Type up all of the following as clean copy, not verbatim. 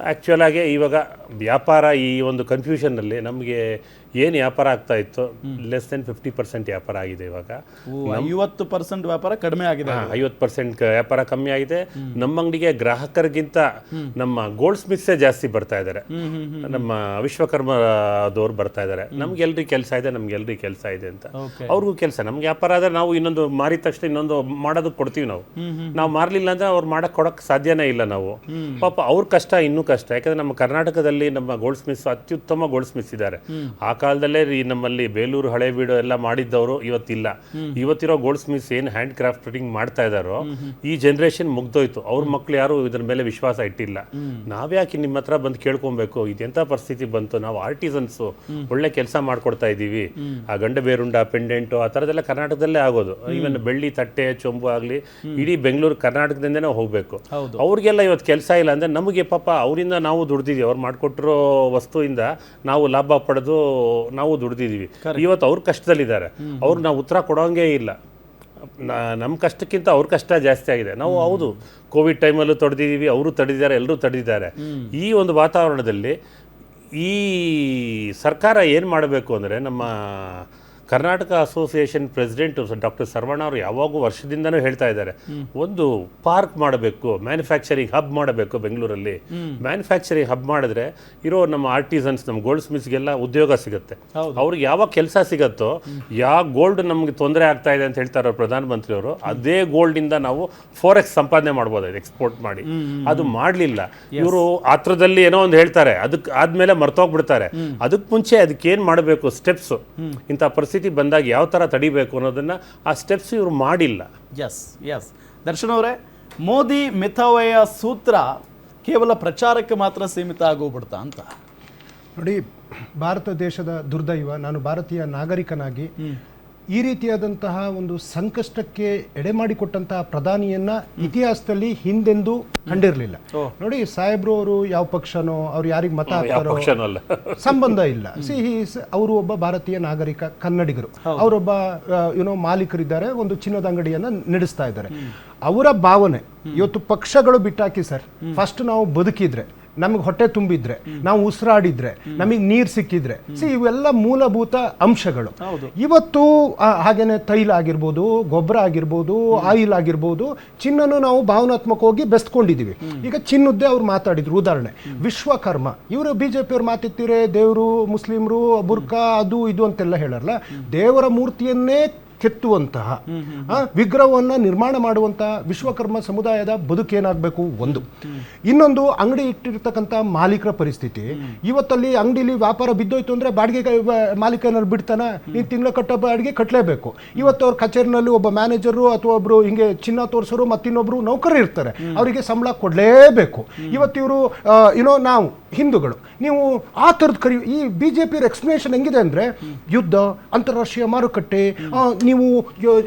Actual ಆಗಿ ಇವಾಗ ವ್ಯಾಪಾರ ಈ ಒಂದು ಕನ್ಫ್ಯೂಷನ್ನಲ್ಲಿ ನಮಗೆ ಏನು ವ್ಯಾಪಾರ ಆಗ್ತಾ ಇತ್ತು ಲೆಸ್ ದೆನ್ 50% ವ್ಯಾಪಾರ ಆಗಿದೆ. ಇವಾಗ 50% ವ್ಯಾಪಾರ ಕಡಿಮೆ ಆಗಿದೆ. 50% ವ್ಯಾಪಾರ ಕಮ್ಮಿ ಆಗಿದೆ. ನಮ್ಮ ಅಂಗಡಿಗೆ ಗ್ರಾಹಕರಿಗಿಂತ ನಮ್ಮ ಗೋಲ್ಡ್ ಸ್ಮಿತ್ಸೇ ಜಾಸ್ತಿ ಬರ್ತಾ ಇದ್ದಾರೆ. ನಮ್ಮ ವಿಶ್ವಕರ್ಮದವ್ರು ಬರ್ತಾ ಇದ್ದಾರೆ. ನಮ್ಗೆಲ್ರಿಗೆ ಕೆಲಸ ಇದೆ, ನಮ್ಗೆಲ್ರಿಗೆ ಕೆಲಸ ಇದೆ ಅಂತ. ಅವ್ರಿಗೂ ಕೆಲಸ, ನಮ್ಗೆ ವ್ಯಾಪಾರ ಆದರೆ ನಾವು ಇನ್ನೊಂದು ಮಾರಿದ ತಕ್ಷಣ ಇನ್ನೊಂದು ಮಾಡೋದಕ್ಕೆ ಕೊಡ್ತೀವಿ. ನಾವು ಮಾರಲಿಲ್ಲ ಅಂದರೆ ಅವ್ರು ಕೊಡೋಕ್ಕೆ ಸಾಧ್ಯನೇ ಇಲ್ಲ. ನಾವು ಪಾಪ ಅವ್ರ ಕಷ್ಟ ಇನ್ನೂ ಕಷ್ಟ. ಯಾಕಂದರೆ ನಮ್ಮ ಕರ್ನಾಟಕದಲ್ಲಿ ನಮ್ಮ ಗೋಲ್ಡ್ ಸ್ಮಿತ್ಸ್ ಅತ್ಯುತ್ತಮ ಗೋಲ್ಡ್ ಸ್ಮಿತ್ಸ್ ಇದ್ದಾರೆ. ಆ ಕಾಲದಲ್ಲೇ ನಮ್ಮಲ್ಲಿ ಬೇಲೂರು ಹಳೇಬೀಡು ಎಲ್ಲ ಮಾಡಿದ್ದವರು ಇವತ್ತಿಲ್ಲ. ಇವತ್ತಿರೋ ಗೋಲ್ಡ್ ಸ್ಮಿತ್ಸ್ ಏನು ಹ್ಯಾಂಡ್ ಕ್ರಾಫ್ಟಿಂಗ್ ಮಾಡ್ತಾ ಇದ್ದಾರೋ ಈ ಜನರೇಷನ್ ಮುಗ್ದೋಯ್ತು. ಅವ್ರ ಮಕ್ಳು ಯಾರು ಇದ್ರ ಮೇಲೆ ವಿಶ್ವಾಸ ಇಟ್ಟಿಲ್ಲ. ನಾವ್ಯಾಕೆ ನಿಮ್ಮ ಹತ್ರ ಬಂದು ಕೇಳ್ಕೊಬೇಕು, ಇದೆಂಥ ಪರಿಸ್ಥಿತಿ ಬಂತು, ನಾವು ಆರ್ಟಿಸನ್ಸು ಒಳ್ಳೆ ಕೆಲಸ ಮಾಡ್ಕೊಡ್ತಾ ಇದ್ದೀವಿ. ಆ ಗಂಡ ಬೇರುಂಡ ಪೆಂಡೆಂಟು ಆ ಥರದ್ದೆಲ್ಲ ಕರ್ನಾಟಕದಲ್ಲೇ ಆಗೋದು. ಈವನ್ ಬೆಳ್ಳಿ ತಟ್ಟೆ ಚೊಂಬು ಆಗಲಿ ಇಡೀ ಬೆಂಗಳೂರು ಕರ್ನಾಟಕದಿಂದನೇ ಹೋಗಬೇಕು. ಅವ್ರಿಗೆಲ್ಲ ಇವತ್ತು ಕೆಲಸ ಇಲ್ಲ ಅಂದರೆ ನಮಗೆ ಪಾಪ ಅವರಿಂದ ನಾವು ದುಡ್ದಿದ್ದೀವಿ. ಅವ್ರು ಮಾಡಿಕೊಟ್ಟಿರೋ ವಸ್ತುವಿಂದ ನಾವು ಲಾಭ ಪಡೆದು ನಾವು ದುಡ್ದಿದ್ದೀವಿ. ಇವತ್ತು ಅವ್ರ ಕಷ್ಟದಲ್ಲಿದ್ದಾರೆ. ಅವ್ರಿಗೆ ನಾವು ಉತ್ತರ ಕೊಡೋಂಗೇ ಇಲ್ಲ. ನಮ್ಮ ಕಷ್ಟಕ್ಕಿಂತ ಅವ್ರ ಕಷ್ಟ ಜಾಸ್ತಿ ಆಗಿದೆ. ನಾವು ಹೌದು ಕೋವಿಡ್ ಟೈಮಲ್ಲೂ ತಡೆದಿದ್ದೀವಿ, ಅವರು ತಡೆದಿದ್ದಾರೆ, ಎಲ್ಲರೂ ತಡೆದಿದ್ದಾರೆ. ಈ ಒಂದು ವಾತಾವರಣದಲ್ಲಿ ಈ ಸರ್ಕಾರ ಏನು ಮಾಡಬೇಕು ಅಂದರೆ, ನಮ್ಮ ಕರ್ನಾಟಕ ಅಸೋಸಿಯೇಷನ್ ಪ್ರೆಸಿಡೆಂಟು ಡಾಕ್ಟರ್ ಸರ್ವಣ್ಣ ಅವರು ಯಾವಾಗೂ ವರ್ಷದಿಂದನೂ ಹೇಳ್ತಾ ಇದ್ದಾರೆ, ಒಂದು ಪಾರ್ಕ್ ಮಾಡಬೇಕು, ಮ್ಯಾನುಫ್ಯಾಕ್ಚರಿಂಗ್ ಹಬ್ ಮಾಡಬೇಕು ಬೆಂಗಳೂರಲ್ಲಿ. ಮ್ಯಾನುಫ್ಯಾಕ್ಚರಿಂಗ್ ಹಬ್ ಮಾಡಿದ್ರೆ ಇರೋ ನಮ್ಮ ಆರ್ಟಿಸನ್ಸ್, ನಮ್ಮ ಗೋಲ್ಡ್ ಸ್ಮಿತ್ಸ್ಗೆಲ್ಲ ಉದ್ಯೋಗ ಸಿಗುತ್ತೆ. ಅವ್ರಿಗೆ ಯಾವಾಗ ಕೆಲಸ ಸಿಗುತ್ತೋ, ಯಾವ ಗೋಲ್ಡ್ ನಮಗೆ ತೊಂದರೆ ಆಗ್ತಾ ಇದೆ ಅಂತ ಹೇಳ್ತಾರೆ ಪ್ರಧಾನಮಂತ್ರಿಯವರು, ಅದೇ ಗೋಲ್ಡಿಂದ ನಾವು 4x ಸಂಪಾದನೆ ಮಾಡ್ಬೋದು ಎಕ್ಸ್ಪೋರ್ಟ್ ಮಾಡಿ. ಅದು ಮಾಡಲಿಲ್ಲ. ಇವರು ಆತ್ರದಲ್ಲಿ ಏನೋ ಒಂದು ಹೇಳ್ತಾರೆ, ಅದಕ್ಕೆ ಆದಮೇಲೆ ಮರ್ತೋಗ್ಬಿಡ್ತಾರೆ. ಅದಕ್ಕೆ ಮುಂಚೆ ಅದಕ್ಕೆ ಏನು ಮಾಡಬೇಕು ಸ್ಟೆಪ್ಸು, ಇಂಥ ಪರಿಸ್ಥಿತಿ ಬಂದಾಗ ಯಾವ ಥರ ತಡಿಬೇಕು ಅನ್ನೋದನ್ನು ಆ ಸ್ಟೆಪ್ಸ್ ಇವರು ಮಾಡಿಲ್ಲ. ಎಸ್ ದರ್ಶನ್ ಅವರೇ, ಮೋದಿ ಮಿತವ್ಯಯ ಸೂತ್ರ ಕೇವಲ ಪ್ರಚಾರಕ್ಕೆ ಮಾತ್ರ ಸೀಮಿತ ಆಗೋಗ್ಬಿಡ್ತಾ ಅಂತ ನೋಡಿ. ಭಾರತ ದೇಶದ ದುರ್ದೈವ, ನಾನು ಭಾರತೀಯ ನಾಗರಿಕನಾಗಿ ಈ ರೀತಿಯಾದಂತಹ ಒಂದು ಸಂಕಷ್ಟಕ್ಕೆ ಎಡೆ ಮಾಡಿಕೊಟ್ಟಂತಹ ಪ್ರಧಾನಿಯನ್ನ ಇತಿಹಾಸದಲ್ಲಿ ಹಿಂದೆಂದೂ ಕಂಡಿರಲಿಲ್ಲ. ನೋಡಿ, ಸಾಹೇಬ್ರು ಅವರು ಯಾವ ಪಕ್ಷನೋ, ಅವ್ರು ಯಾರಿಗೆ ಮತ ಹಾಕ್ತಾರೋ ಸಂಬಂಧ ಇಲ್ಲ. ಅವರು ಒಬ್ಬ ಭಾರತೀಯ ನಾಗರಿಕ, ಕನ್ನಡಿಗರು. ಅವರೊಬ್ಬ ಮಾಲೀಕರಿದ್ದಾರೆ, ಒಂದು ಚಿನ್ನದ ಅಂಗಡಿಯನ್ನ ನಡೆಸ್ತಾ ಇದ್ದಾರೆ. ಅವರ ಭಾವನೆ ಇವತ್ತು ಪಕ್ಷಗಳು ಬಿಟ್ಟಾಕಿ ಸರ್, ಫಸ್ಟ್ ನಾವು ಬದುಕಿದ್ರೆ, ನಮಗೆ ಹೊಟ್ಟೆ ತುಂಬಿದ್ರೆ, ನಾವು ಉಸಿರಾಡಿದ್ರೆ, ನಮಗೆ ನೀರು ಸಿಕ್ಕಿದ್ರೆ, ಇವೆಲ್ಲ ಮೂಲಭೂತ ಅಂಶಗಳು. ಇವತ್ತು ಹಾಗೇನೆ ತೈಲ ಆಗಿರ್ಬೋದು, ಗೊಬ್ಬರ ಆಗಿರ್ಬೋದು, ಆಯಿಲ್ ಆಗಿರ್ಬೋದು, ಚಿನ್ನನು ನಾವು ಭಾವನಾತ್ಮಕವಾಗಿ ಬೆಸ್ಕೊಂಡಿದ್ದೀವಿ. ಈಗ ಚಿನ್ನದ್ದೇ ಅವ್ರು ಮಾತಾಡಿದ್ರು ಉದಾಹರಣೆ, ವಿಶ್ವಕರ್ಮ. ಇವರು ಬಿಜೆಪಿ ಅವ್ರು ಮಾತಿರ್ತೀರೆ, ದೇವರು ಮುಸ್ಲಿಮ್ರು ಬುರ್ಕಾ ಅದು ಇದು ಅಂತೆಲ್ಲ ಹೇಳಲ್ಲ. ದೇವರ ಮೂರ್ತಿಯನ್ನೇ ಕೆತ್ತುವಂತಹ ವಿಗ್ರಹವನ್ನ ನಿರ್ಮಾಣ ಮಾಡುವಂತಹ ವಿಶ್ವಕರ್ಮ ಸಮುದಾಯದ ಬದುಕೇನಾಗಬೇಕು ಒಂದು. ಇನ್ನೊಂದು, ಅಂಗಡಿ ಇಟ್ಟಿರ್ತಕ್ಕಂಥ ಮಾಲೀಕರ ಪರಿಸ್ಥಿತಿ. ಇವತ್ತಲ್ಲಿ ಅಂಗಡಿಲಿ ವ್ಯಾಪಾರ ಬಿದ್ದೋಯ್ತು ಅಂದ್ರೆ ಬಾಡಿಗೆ ಮಾಲೀಕನಲ್ಲಿ ಬಿಡ್ತಾನ, ನೀನು ತಿಂಗಳ ಕಟ್ಟೋ ಬಾಡಿಗೆ ಕಟ್ಟಲೇಬೇಕು. ಇವತ್ತು ಅವ್ರ ಕಚೇರಿನಲ್ಲಿ ಒಬ್ಬ ಮ್ಯಾನೇಜರು ಅಥವಾ ಒಬ್ರು ಹಿಂಗೆ ಚಿನ್ನ ತೋರಿಸೋರು ಮತ್ತಿನ್ನೊಬ್ರು ನೌಕರರು ಇರ್ತಾರೆ, ಅವರಿಗೆ ಸಂಬಳ ಕೊಡಲೇಬೇಕು. ಇವತ್ತು ಇವರು ನಾವು ಹಿಂದೂಗಳು, ನೀವು ಆ ಥರದ್ದು ಈ ಬಿಜೆಪಿ ಎಕ್ಸ್ಪ್ಲನೇಷನ್ ಹೆಂಗಿದೆ ಅಂದ್ರೆ, ಯುದ್ಧ, ಅಂತಾರಾಷ್ಟ್ರೀಯ ಮಾರುಕಟ್ಟೆ, ನೀವು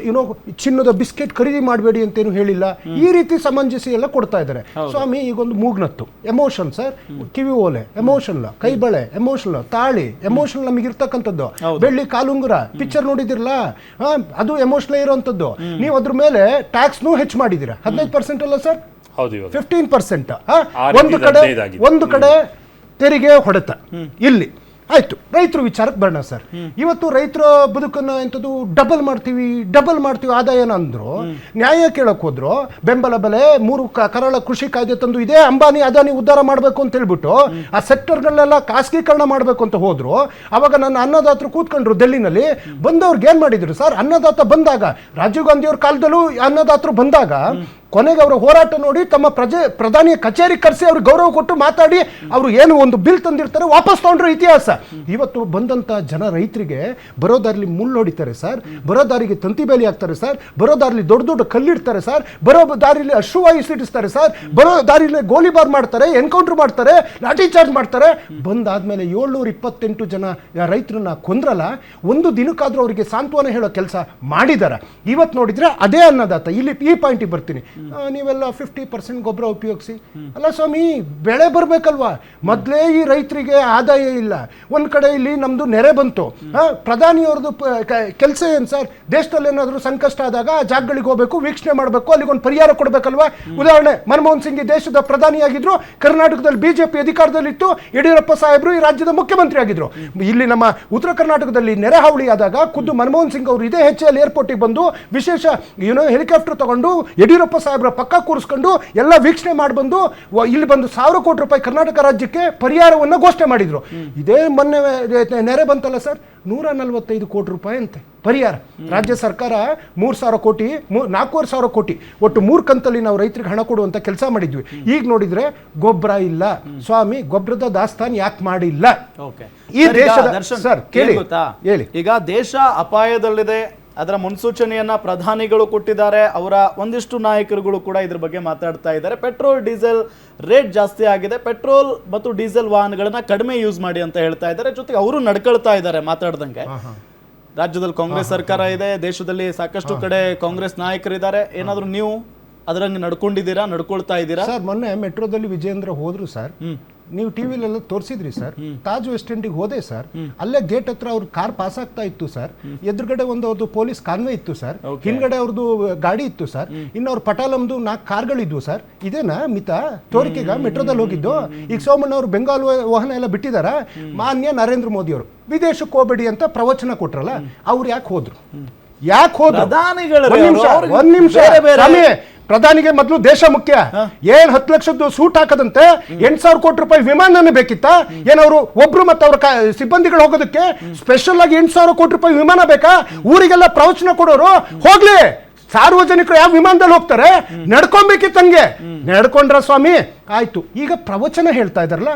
ಚಿನ್ನದ ಬಿಸ್ಕೆಟ್ ಖರೀದಿ ಮಾಡಬೇಡಿ ಅಂತೇನು ಹೇಳಿಲ್ಲ. ಈ ರೀತಿ ಸಮಂಜಸ ಎಲ್ಲ ಕೊಡ್ತಾ ಇದ್ದಾರೆ. ಸ್ವಾಮಿ, ಈಗೊಂದು ಮೂಗ್ನತ್ತು ಎಮೋಷನ್ ಸರ್, ಕಿವಿ ಓಲೆ ಎಮೋಷನಲ್, ಕೈ ಬಳೆ ಎಮೋಷನಲ್, ತಾಳಿ ಎಮೋಷನಲ್ ನಮಗಿರ್ತಕ್ಕಂಥದ್ದು, ಬೆಳ್ಳಿ ಕಾಲುಂಗುರ ಪಿಕ್ಚರ್ ನೋಡಿದಿರಲ್ಲ, ಅದು ಎಮೋಷನಲ್ ಇರೋಂಥದ್ದು. ನೀವು ಅದ್ರ ಮೇಲೆ ಟ್ಯಾಕ್ಸ್ನೂ ಹೆಚ್ಚು ಮಾಡಿದ್ದೀರಾ. 15% ಅಲ್ಲ ಸರ್, 15%. ಒಂದು ಕಡೆ ತೆರಿಗೆ ಹೊಡೆತ. ಇಲ್ಲಿ ಆಯ್ತು, ರೈತರ ವಿಚಾರಕ್ಕೆ ಬರೋಣ ಸರ್. ಇವತ್ತು ರೈತರ ಬದುಕನ್ನು ಎಂಥದ್ದು ಡಬಲ್ ಮಾಡ್ತೀವಿ ಆದಾಯನ ಅಂದ್ರು, ನ್ಯಾಯ ಕೇಳಕ್ ಹೋದ್ರು, ಬೆಂಬಲ ಬೆಲೆ 3 ಕರಾಳ ಕೃಷಿ ಕಾಯ್ದೆ ತಂದು ಇದೇ ಅಂಬಾನಿ ಅದಾನಿ ಉದ್ಧಾರ ಮಾಡಬೇಕು ಅಂತ ಹೇಳ್ಬಿಟ್ಟು ಆ ಸೆಕ್ಟರ್ಗಳನ್ನೆಲ್ಲ ಖಾಸಗೀಕರಣ ಮಾಡಬೇಕು ಅಂತ ಹೋದ್ರು. ಅವಾಗ ನನ್ನ ಅನ್ನದಾತರು ಕೂತ್ಕೊಂಡ್ರು ಡೆಲ್ಲಿನಲ್ಲಿ. ಬಂದವ್ರಿಗೆ ಏನ್ ಮಾಡಿದ್ರು ಸರ್, ಅನ್ನದಾತ ಬಂದಾಗ, ರಾಜೀವ್ ಗಾಂಧಿ ಅವ್ರ ಕಾಲದಲ್ಲೂ ಅನ್ನದಾತರು ಬಂದಾಗ ಕೊನೆಗೆ ಅವರ ಹೋರಾಟ ನೋಡಿ ತಮ್ಮ ಪ್ರಧಾನಿಯ ಕಚೇರಿ ಕರೆಸಿ ಅವ್ರಿಗೆ ಗೌರವ ಕೊಟ್ಟು ಮಾತಾಡಿ ಅವರು ಏನು ಒಂದು ಬಿಲ್ ತಂದಿರ್ತಾರೆ ವಾಪಸ್ ತಗೊಂಡ್ರು ಇತಿಹಾಸ. ಇವತ್ತು ಬಂದಂತ ಜನ ರೈತರಿಗೆ ಬರೋ ದಾರಿಲಿ ಮುಳ್ಳು ಹೊಡಿತಾರೆ ಸರ್, ಬರೋ ದಾರಿಗೆ ತಂತಿ ಬೇಲಿ ಹಾಕ್ತಾರೆ ಸರ್, ಬರೋ ದಾರಿಲಿ ದೊಡ್ಡ ದೊಡ್ಡ ಕಲ್ಲಿಡ್ತಾರೆ ಸರ್, ಬರೋ ದಾರಿಲಿ ಅಶ್ರುವಾಯು ಸಿಡಿಸ್ತಾರೆ ಸರ್, ಬರೋ ದಾರಿಲಿ ಗೋಲಿಬಾರ್ ಮಾಡ್ತಾರೆ, ಎನ್ಕೌಂಟರ್ ಮಾಡ್ತಾರೆ, ಲಾಠಿ ಚಾರ್ಜ್ ಮಾಡ್ತಾರೆ. ಬಂದಾದ್ಮೇಲೆ 728 ಜನ ರೈತರನ್ನ ಕೊಂದ್ರಲ್ಲ, ಒಂದು ದಿನಕ್ಕಾದ್ರೂ ಅವರಿಗೆ ಸಾಂತ್ವನ ಹೇಳೋ ಕೆಲಸ ಮಾಡಿದಾರ. ಇವತ್ತು ನೋಡಿದ್ರೆ ಅದೇ ಅನ್ನದಾತ. ಇಲ್ಲಿ ಈ ಪಾಯಿಂಟಿಗೆ ಬರ್ತೀನಿ. ನೀವೆಲ್ಲ 50% ಗೊಬ್ಬರ ಉಪಯೋಗಿಸಿ. ಅಲ್ಲ ಸ್ವಾಮಿ, ಬೆಳೆ ಬರ್ಬೇಕಲ್ವಾ? ಮೊದಲೇ ಈ ರೈತರಿಗೆ ಆದಾಯ ಇಲ್ಲ. ಒಂದ್ ಕಡೆ ಇಲ್ಲಿ ನಮ್ದು ನೆರೆ ಬಂತು. ಪ್ರಧಾನಿಯವ್ರದ್ದು ಕೆಲಸ ಏನ್ ಸರ್? ದೇಶದಲ್ಲಿ ಏನಾದ್ರು ಸಂಕಷ್ಟ ಆದಾಗ ಆ ಜಾಗಗಳಿಗೆ ಹೋಗ್ಬೇಕು, ವೀಕ್ಷಣೆ ಮಾಡಬೇಕು, ಅಲ್ಲಿಗೊಂದು ಪರಿಹಾರ ಕೊಡ್ಬೇಕಲ್ವಾ? ಉದಾಹರಣೆ, ಮನಮೋಹನ್ ಸಿಂಗ್ ಈ ದೇಶದ ಪ್ರಧಾನಿಯಾಗಿದ್ರು, ಕರ್ನಾಟಕದಲ್ಲಿ ಬಿಜೆಪಿ ಅಧಿಕಾರದಲ್ಲಿತ್ತು, ಯಡಿಯೂರಪ್ಪ ಸಾಹೇಬರು ಈ ರಾಜ್ಯದ ಮುಖ್ಯಮಂತ್ರಿ ಆಗಿದ್ರು. ಇಲ್ಲಿ ನಮ್ಮ ಉತ್ತರ ಕರ್ನಾಟಕದಲ್ಲಿ ನೆರೆ ಹಾವಳಿ ಆದಾಗ ಖುದ್ದು ಮನಮೋಹನ್ ಸಿಂಗ್ ಅವರು ಇದೇ HAL ಏರ್ಪೋರ್ಟಿಗೆ ಬಂದು ವಿಶೇಷ ಹೆಲಿಕಾಪ್ಟರ್ ತಗೊಂಡು ಯಡಿಯೂರಪ್ಪ ಸಾಹೇಬ್ರ ಪಕ್ಕ ಕೂರಿಸ್ಕೊಂಡು ಎಲ್ಲ ವೀಕ್ಷಣೆ ಮಾಡಿ ಬಂದು ಇಲ್ಲಿ ಬಂದು 1,000 ಕೋಟಿ ರೂಪಾಯಿ ಕರ್ನಾಟಕ ರಾಜ್ಯಕ್ಕೆ ಪರಿಹಾರವನ್ನು ಘೋಷಣೆ ಮಾಡಿದ್ರು. ಇದೇ ಮೊನ್ನೆ ನೆರೆ ಬಂತಲ್ಲ ಸರ್, 145 ಕೋಟಿ ರೂಪಾಯಿ ಅಂತೆ ಪರಿಹಾರ. ರಾಜ್ಯ ಸರ್ಕಾರ 3,000 ಕೋಟಿ 4,500 ಕೋಟಿ ಒಟ್ಟು 3 ಕಂತಲ್ಲಿ ನಾವು ರೈತರಿಗೆ ಹಣ ಕೊಡುವಂತ ಕೆಲಸ ಮಾಡಿದ್ವಿ. ಈಗ ನೋಡಿದ್ರೆ ಗೊಬ್ಬರ ಇಲ್ಲ ಸ್ವಾಮಿ. ಗೊಬ್ಬರದ ದಾಸ್ತಾನು ಯಾಕೆ ಮಾಡಿಲ್ಲ? ಈ ದೇಶದ ಸರ್ ಕೇಳಿ ಹೇಳಿ, ಈಗ ದೇಶ ಅಪಾಯದಲ್ಲಿದೆ, ಅದರ ಮುನ್ಸೂಚನೆಯನ್ನ ಪ್ರಧಾನಿಗಳು ಕೊಟ್ಟಿದ್ದಾರೆ. ಅವರ ಒಂದಿಷ್ಟು ನಾಯಕರುಗಳು ಕೂಡ ಇದ್ರ ಬಗ್ಗೆ ಮಾತಾಡ್ತಾ ಇದ್ದಾರೆ. ಪೆಟ್ರೋಲ್ ಡೀಸೆಲ್ ರೇಟ್ ಜಾಸ್ತಿ ಆಗಿದೆ, ಪೆಟ್ರೋಲ್ ಮತ್ತು ಡೀಸೆಲ್ ವಾಹನಗಳನ್ನ ಕಡಿಮೆ ಯೂಸ್ ಮಾಡಿ ಅಂತ ಹೇಳ್ತಾ ಇದ್ದಾರೆ. ಜೊತೆಗೆ ಅವರು ನಡ್ಕೊಳ್ತಾ ಇದ್ದಾರೆ ಮಾತಾಡ್ದಂಗೆ. ರಾಜ್ಯದಲ್ಲಿ ಕಾಂಗ್ರೆಸ್ ಸರ್ಕಾರ ಇದೆ, ದೇಶದಲ್ಲಿ ಸಾಕಷ್ಟು ಕಡೆ ಕಾಂಗ್ರೆಸ್ ನಾಯಕರಿದ್ದಾರೆ. ಏನಾದ್ರು ನೀವು ಅದರಂಗೆ ನಡ್ಕೊಂಡಿದ್ದೀರಾ, ನಡ್ಕೊಳ್ತಾ ಇದ್ದೀರಾ? ಸರ್ ಮೊನ್ನೆ ಮೆಟ್ರೋದಲ್ಲಿ ವಿಜೇಂದ್ರ ಹೋದ್ರು ಸರ್, ನೀವು ಟಿವಿಲೆಲ್ಲ ತೋರಿಸಿದ್ರಿ ಸರ್. ತಾಜ್ ವೆಸ್ಟ್ ಎಂಡಿಗೆ ಹೋದೆ ಸರ್, ಅಲ್ಲೇ ಗೇಟ್ ಹತ್ರ ಅವ್ರ ಕಾರ್ ಪಾಸ್ ಆಗ್ತಾ ಇತ್ತು ಸರ್. ಎದುರುಗಡೆ ಅವ್ರದ್ದು ಪೊಲೀಸ್ ಕಾನ್ವೆ ಇತ್ತು ಸರ್, ಹಿಂದ್ಗಡೆ ಅವ್ರದ್ದು ಗಾಡಿ ಇತ್ತು ಸರ್, ಇನ್ನು ಅವ್ರ ಪಟಾಲಮ್ದು 4 ಕಾರ್ಗಳಿದ್ವು ಸರ್. ಇದೇನಾ ಮಿತ ತೋರಿಕೆಗ ಮೆಟ್ರೋದಲ್ಲಿ ಹೋಗಿದ್ದು? ಈಗ ಸೋಮಣ್ಣ ಅವರು ಬೆಂಗಾಲ್ ವಾಹನ ಎಲ್ಲ ಬಿಟ್ಟಿದಾರ. ಮಾನ್ಯ ನರೇಂದ್ರ ಮೋದಿ ಅವರು ವಿದೇಶಕ್ಕೆ ಹೋಗ್ಬೇಡಿ ಅಂತ ಪ್ರವಚನ ಕೊಟ್ರಲ್ಲ, ಅವ್ರು ಯಾಕೆ ಹೋದ್ರು? ಯಾಕೆ ಹೋದ್ರು? ಒಂದ್ ನಿಮಿಷ ಪ್ರಧಾನಿಗೆ ಮೊದಲು ದೇಶ ಮುಖ್ಯ. ಏನ್ 10 ಲಕ್ಷದ್ದು ಸೂಟ್ ಹಾಕದಂತೆ 8,000 ಕೋಟಿ ರೂಪಾಯಿ ವಿಮಾನನೇ ಬೇಕಿತ್ತ? ಏನವರು ಒಬ್ರು ಮತ್ತೆ ಅವ್ರ ಸಿಬ್ಬಂದಿಗಳು ಹೋಗೋದಕ್ಕೆ ಸ್ಪೆಷಲ್ ಆಗಿ 8,000 ಕೋಟಿ ರೂಪಾಯಿ ವಿಮಾನ ಬೇಕಾ? ಊರಿಗೆಲ್ಲ ಪ್ರವಚನ ಕೊಡೋರು ಹೋಗ್ಲಿ, ಸಾರ್ವಜನಿಕರು ಯಾವ ವಿಮಾನದಲ್ಲಿ ಹೋಗ್ತಾರೆ? ನಡ್ಕೊಬೇಕಿತ್ತಂಗೆ ನಡ್ಕೊಂಡ್ರ ಸ್ವಾಮಿ. ಆಯ್ತು, ಈಗ ಪ್ರವಚನ ಹೇಳ್ತಾ ಇದಾರಲ್ಲ,